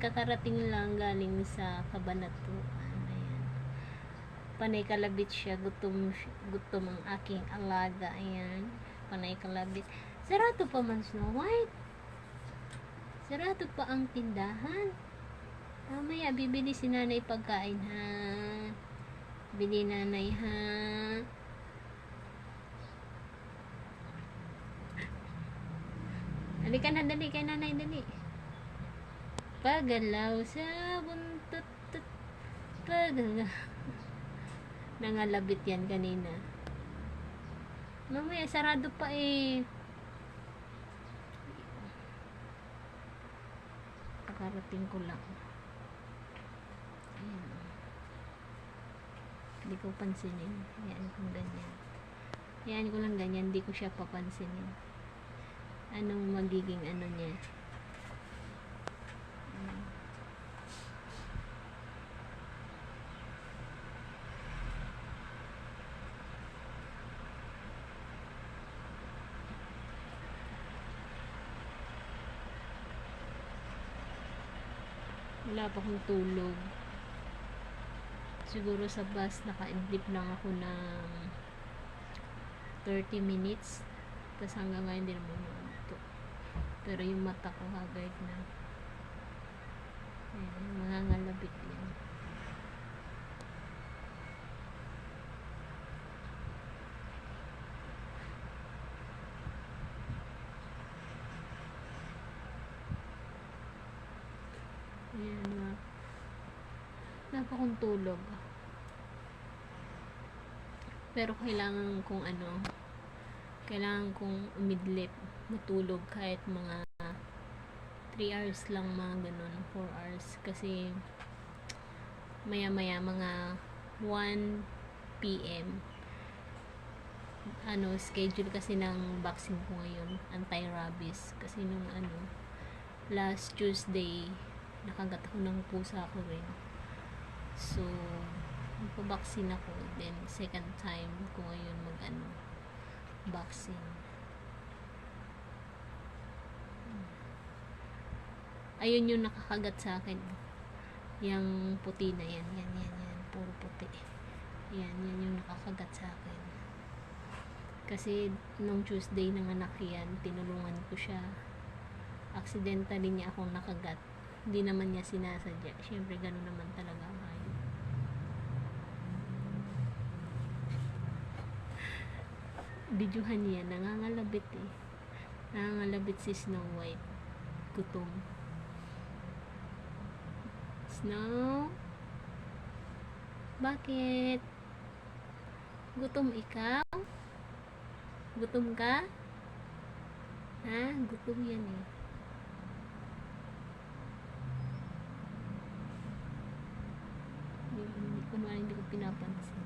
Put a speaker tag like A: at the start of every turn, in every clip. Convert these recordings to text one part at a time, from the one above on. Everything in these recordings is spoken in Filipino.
A: kakarating lang galing sa Kabanatuan. Ayan. Panay kalabit siya. Gutom ang aking alaga. Ayan. Panay kalabit. Sarado pa man, Snow White. Sarado pa ang tindahan. Mamaya, bibili si nanay pagkain, ha? Bili nanay, ha? Halika na, dali kay nanay, dali. Pagalaw sa buntot, pagalaw. Nangalabit yan kanina. Mamaya, sarado pa eh. Kakarating ko lang. Ayan. Hindi ko pansinin. Ayan kung ganyan. Ayan ko lang ganyan. Hindi ko siya papansinin. Anong magiging ano niya. Wala pa akong tulog. Siguro sa bus naka-endlip lang ako ng 30 minutes. Tapos hanggang ngayon hindi naman ito. Pero yung mata ko haggard na. Ayan, mga ngalabit yan. Ayan na. Wala pa akong tulog. Pero kailangan kong umidlip, matulog kahit mga 3 hours lang, mga ganun, 4 hours. Kasi maya mga 1 PM schedule kasi ng vaccine ko ngayon, anti-rabies. Kasi nung last Tuesday nakagat ako ng pusa ko rin. So magpa-vaccine ako. Then second time ko ngayon vaccine. Ayun yung nakakagat sa akin. Yung puti na yan. Yan. Puro puti. Yan yung nakakagat sa akin. Kasi nung Tuesday nanganak yan, tinulungan ko siya. Accidentally niya akong nakagat. Hindi naman niya sinasadya. Siyempre, gano'n naman talaga ang hayop. Bidyuhan niya, nangangalabit eh. Nangangalabit si Snow White. Gutom. Snow? Bakit? Gutom ikaw? Gutom ka? Ha? Gutom yan eh. Hindi ko pinapansin.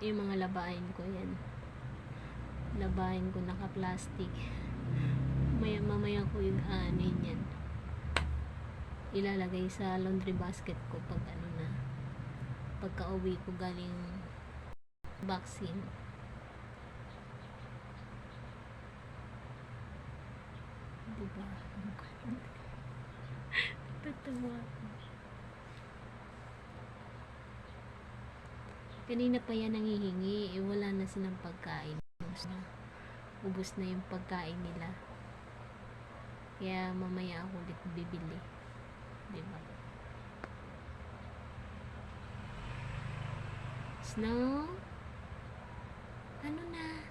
A: Yung mga labahin ko yan. Labahin ko naka-plastic. Mamaya ko yung yan. Ilalagay sa laundry basket ko pag pagka-uwi ko galing vaccine. Diba? Tatawa ako. Kanina pa yan nangihingi. Wala na silang pagkain. Ubus na yung pagkain nila. Kaya mamaya ako ulit bibili. Diba? Snow? Ano na?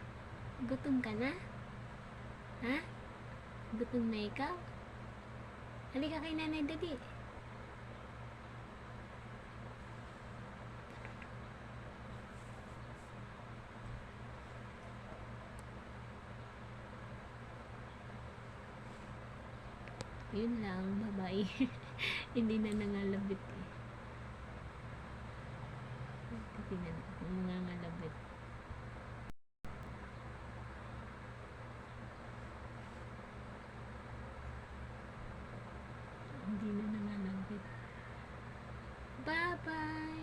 A: Gutom ka na? Ha? Gutom na ikaw? Halika kay nanay, dali. Yun lang, bye-bye. Hindi na nangalabit eh. Tingnan ako, nangangalabit. Hindi na nangalabit. Bye-bye!